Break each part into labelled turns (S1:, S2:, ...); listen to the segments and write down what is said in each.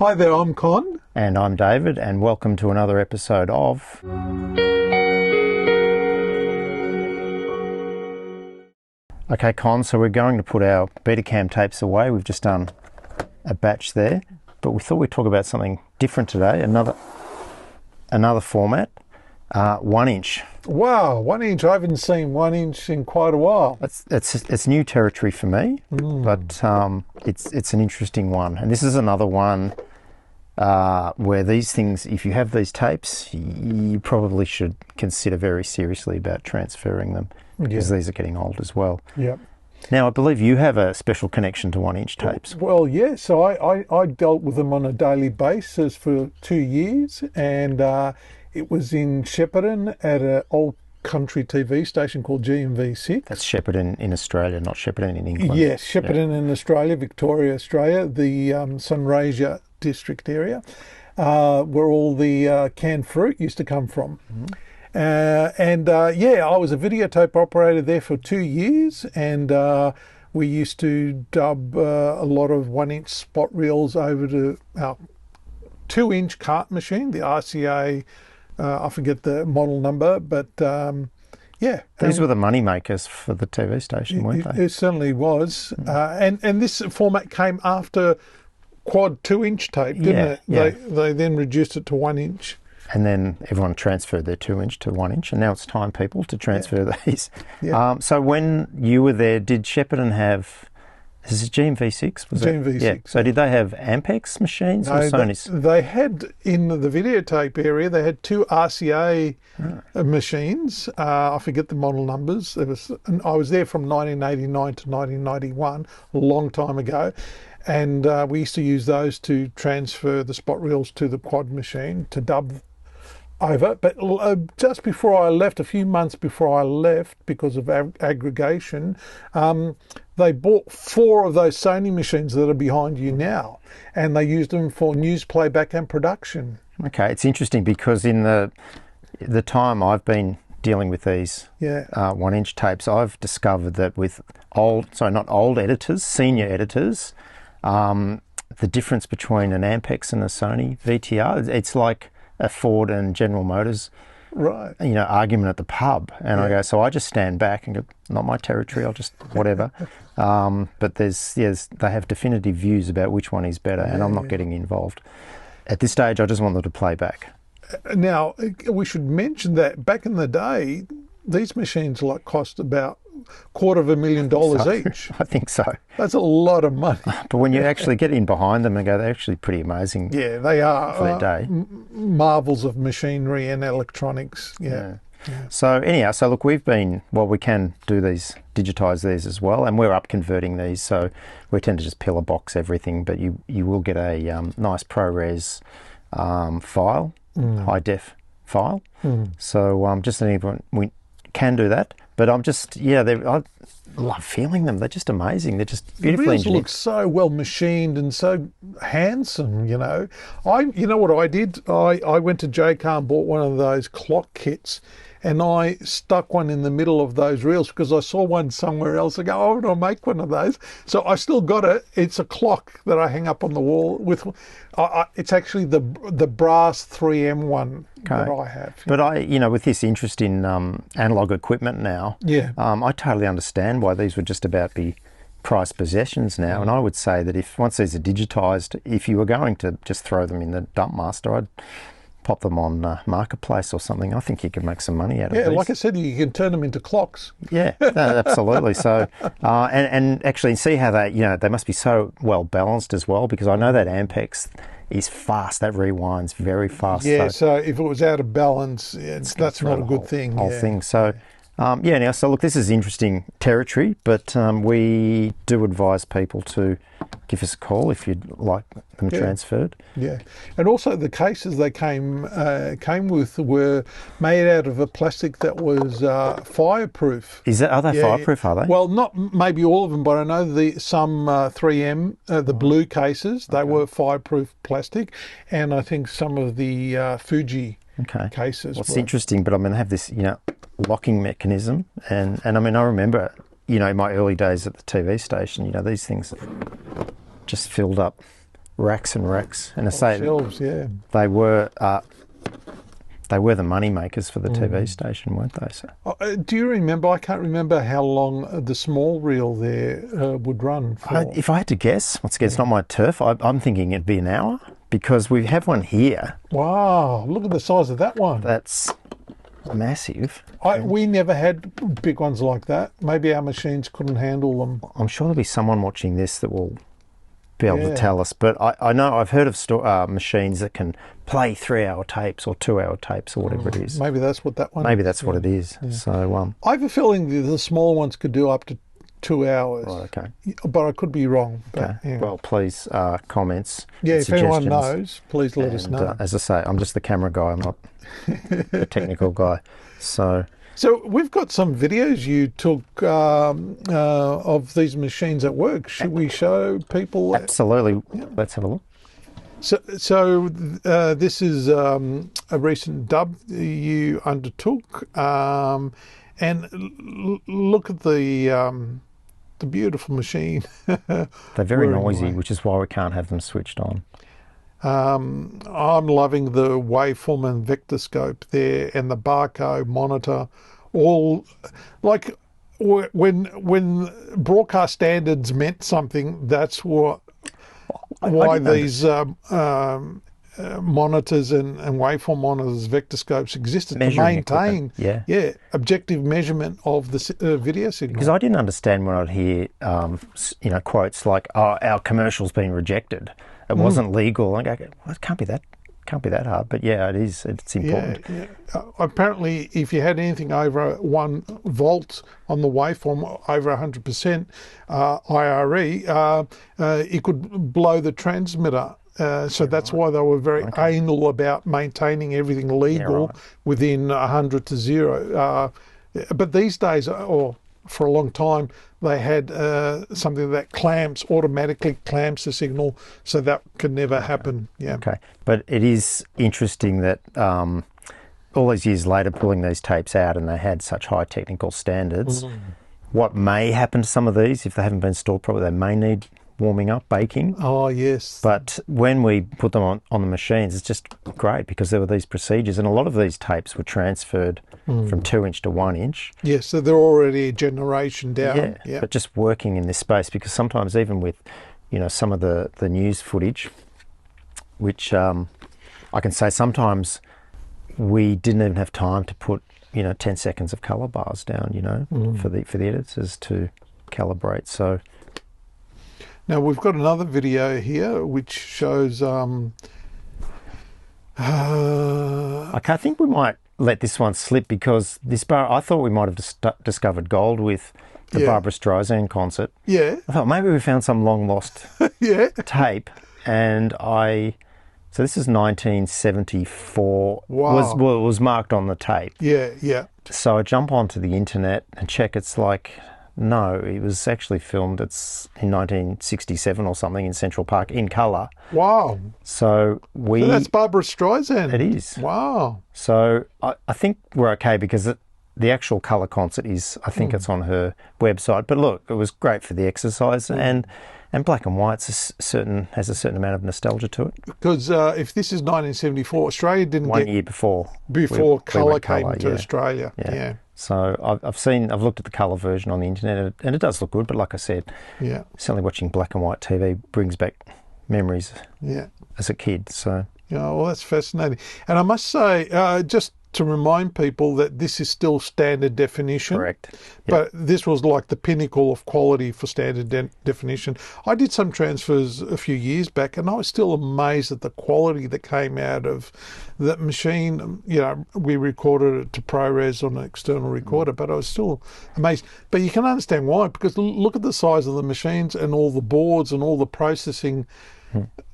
S1: Hi there, I'm Con.
S2: And I'm David, and welcome to another episode of... Okay, Con, so we're going to put our Betacam tapes away. We've just done a batch there, but we thought we'd talk about something different today, another format, 1 inch.
S1: Wow, 1 inch. I haven't seen 1 inch in quite a while.
S2: It's new territory for me, but it's an interesting one. And this is another one where these things, if you have these tapes, you probably should consider very seriously about transferring them, because these are getting old as well.
S1: Yep.
S2: Now, I believe you have a special connection to 1 inch tapes.
S1: Well, yeah, so I dealt with them on a daily basis for 2 years, and it was in Shepparton at an old country TV station called GMV6.
S2: That's Shepparton in Australia, not Shepparton in England.
S1: Yes, Shepparton in Australia, Victoria, Australia, the Sunraysia district area, where all the canned fruit used to come from. I was a videotape operator there for 2 years, and we used to dub a lot of 1 inch spot reels over to our 2 inch cart machine, the RCA, I forget the model number, but These were the money makers for the TV station, weren't they? It certainly was. And this format came after quad 2 inch tape, didn't it? Yeah. They then reduced it to 1 inch.
S2: And then everyone transferred their 2 inch to 1 inch, and now it's time, people, to transfer these. Yeah. So when you were there, did Shepparton have... This is GMV6, was it?
S1: GMV6.
S2: Yeah. So did they have Ampex machines or Sony's?
S1: They had, in the videotape area, they had two RCA machines. I forget the model numbers. I was there from 1989 to 1991, a long time ago. And we used to use those to transfer the spot reels to the quad machine to dub over. But just before I left, a few months before I left, because of aggregation, they bought 4 of those Sony machines that are behind you now, and they used them for news playback and production.
S2: Okay, it's interesting because in the time I've been dealing with these 1 inch tapes, I've discovered that with senior editors, the difference between an Ampex and a Sony VTR, it's like a Ford and General Motors argument at the pub. And I go, so I just stand back and go, not my territory, I'll just whatever. But they have definitive views about which one is better, and I'm not getting involved. At this stage, I just want them to play back.
S1: Now, we should mention that back in the day, these machines cost about $250,000 each.
S2: I think so.
S1: That's a lot of money.
S2: But when you actually get in behind them and go, they're actually pretty amazing.
S1: Yeah, they are.
S2: For their day.
S1: Marvels of machinery and electronics. Yeah.
S2: So anyhow, look, we can digitise these as well, and we're upconverting these, so we tend to just pillar box everything, but you will get a nice ProRes file, high def file. So just anyone, we can do that. But I'm just, I love feeling them. They're just amazing. They're just beautifully engineered.
S1: Look so well machined and so handsome, you know. You know what I did? I went to JCar and bought one of those clock kits, and I stuck one in the middle of those reels because I saw one somewhere else. I go, I want to make one of those. So I still got it. It's a clock that I hang up on the wall with. It's actually the brass 3M one that I have.
S2: But with this interest in analogue equipment now, I totally understand why these would just about be prized possessions now. And I would say that once these are digitised, if you were going to just throw them in the dump master, I'd pop them on Marketplace or something. I think you could make some money out of these. Yeah,
S1: like I said, you can turn them into clocks.
S2: Yeah, absolutely. So, and actually see how they must be so well balanced as well, because I know that Ampex is fast. That rewinds very fast.
S1: Yeah, so if it was out of balance, that's not a good thing.
S2: Whole thing. So, so look, this is interesting territory, but we do advise people to give us a call if you'd like them transferred. Yeah,
S1: and also the cases they came with were made out of a plastic that was fireproof.
S2: Are they fireproof? Are they?
S1: Well, not maybe all of them, but I know some 3M, the blue cases, they were fireproof plastic, and I think some of the Fuji cases.
S2: What's interesting, but they have this, locking mechanism, and I remember, in my early days at the TV station, these things just filled up racks and racks. And I say
S1: Shelves, yeah.
S2: they were the money makers for the TV station, weren't they? So.
S1: Do you remember? I can't remember how long the small reel there would run for.
S2: If I had to guess, once again, it's not my turf. I'm thinking it'd be an hour because we have one here.
S1: Wow! Look at the size of that one.
S2: That's massive.
S1: We never had big ones like that. Maybe our machines couldn't handle them.
S2: I'm sure there'll be someone watching this that will be able to tell us. But I know I've heard of machines that can play 3-hour tapes or 2-hour tapes or whatever it is.
S1: Maybe that's what that one.
S2: Maybe that's what it is. Yeah. So
S1: I have a feeling the smaller ones could do up to 2 hours.
S2: Right, okay.
S1: But I could be wrong. But,
S2: okay.
S1: Yeah.
S2: Well, please comments.
S1: Yeah, if anyone knows, please let us know.
S2: As I say, I'm just the camera guy. I'm not the technical guy. So
S1: we've got some videos you took of these machines at work. Should we show people?
S2: Absolutely. Yeah. Let's have a look.
S1: So this is a recent dub you undertook, and look at the beautiful machine.
S2: They're very noisy, which is why we can't have them switched on.
S1: I'm loving the waveform and vector scope there, and the barcode monitor. All like when broadcast standards meant something, that's what. Why these monitors and waveform monitors, vector scopes existed to maintain objective measurement of the video signal.
S2: Because I didn't understand when I'd hear quotes like, "Oh, our commercial's been rejected. It wasn't legal." I go, "Well, it can't be that hard." But yeah, it is. It's important.
S1: Yeah. Apparently, if you had anything over 1 volt on the waveform, over 100% IRE, it could blow the transmitter. So that's why they were very anal about maintaining everything legal within 100 to 0. But these days, or for a long time, they had something that automatically clamps the signal, so that could never happen. Yeah.
S2: Okay. But it is interesting that all these years later, pulling these tapes out, and they had such high technical standards. What may happen to some of these, if they haven't been stored properly, they may need warming up, baking.
S1: Oh, yes.
S2: But when we put them on the machines, it's just great because there were these procedures, and a lot of these tapes were transferred from 2-inch to 1-inch.
S1: Yes, so they're already a generation down.
S2: Yeah, but just working in this space, because sometimes even with, some of the news footage, which I can say sometimes we didn't even have time to put, 10 seconds of colour bars down, for the editors to calibrate. So
S1: now we've got another video here which shows.
S2: I think we might let this one slip because I thought we might have discovered gold with the Barbara Streisand concert.
S1: Yeah.
S2: I thought maybe we found some long lost tape, and so this is 1974.
S1: Wow.
S2: It was marked on the tape.
S1: Yeah.
S2: So I jump onto the internet and check. It's like, no, it was actually filmed. It's in 1967 or something in Central Park in colour.
S1: Wow.
S2: So
S1: that's Barbara Streisand.
S2: It is.
S1: Wow.
S2: So I think we're okay because the actual colour concert is, I think it's on her website. But look, it was great for the exercise, and black and white has a certain amount of nostalgia to it.
S1: Because if this is 1974, Australia didn't get...
S2: 1 year before
S1: colour came to Australia. Yeah.
S2: So I've looked at the colour version on the internet, and it does look good. But like I said, certainly watching black and white TV brings back memories as a kid. So
S1: well, that's fascinating. And I must say, just to remind people that this is still standard definition.
S2: Correct. Yep.
S1: But this was like the pinnacle of quality for standard definition. I did some transfers a few years back, and I was still amazed at the quality that came out of that machine. We recorded it to ProRes on an external recorder, but I was still amazed. But you can understand why, because look at the size of the machines and all the boards and all the processing.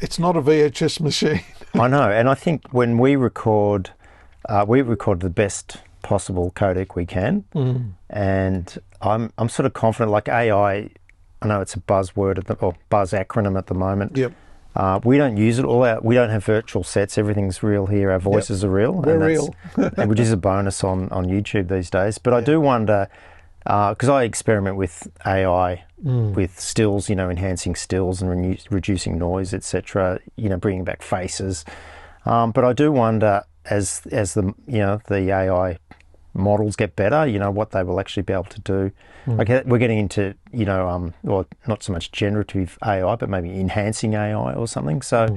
S1: It's not a VHS machine.
S2: I know, and I think when we record the best possible codec we can, and I'm sort of confident. Like AI, I know it's a buzzword or buzz acronym at the moment.
S1: Yep.
S2: We don't use it we don't have virtual sets. Everything's real here. Our voices are real.
S1: We're real,
S2: which is a bonus on YouTube these days. But I do wonder because I experiment with AI with stills, enhancing stills and reducing noise, etc. Bringing back faces. But I do wonder, as the the AI models get better, what they will actually be able to do. We're getting into well, not so much generative AI, but maybe enhancing AI or something. So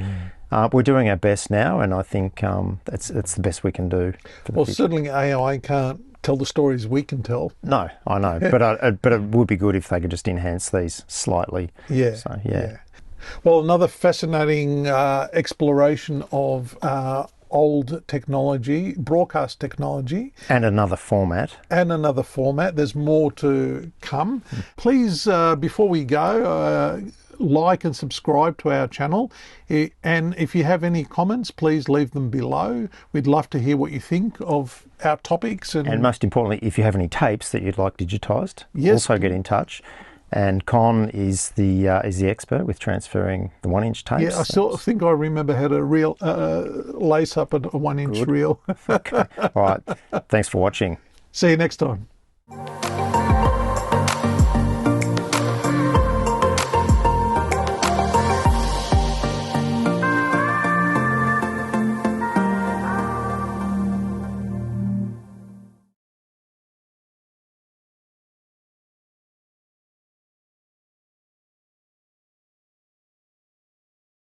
S2: we're doing our best now, and I think it's the best we can do.
S1: Well, certainly AI can't tell the stories we can tell.
S2: No, I know, but it would be good if they could just enhance these slightly.
S1: Yeah.
S2: So, yeah.
S1: Well, another fascinating exploration of old technology, broadcast technology.
S2: And another format.
S1: There's more to come. Please, before we go, like and subscribe to our channel. And if you have any comments, please leave them below. We'd love to hear what you think of our topics. And
S2: most importantly, if you have any tapes that you'd like digitised,
S1: yes,
S2: also get in touch. And Con is the expert with transferring the 1-inch tapes.
S1: Yeah, I still think I remember how to lace up a 1-inch reel.
S2: Okay. All right. Thanks for watching.
S1: See you next time.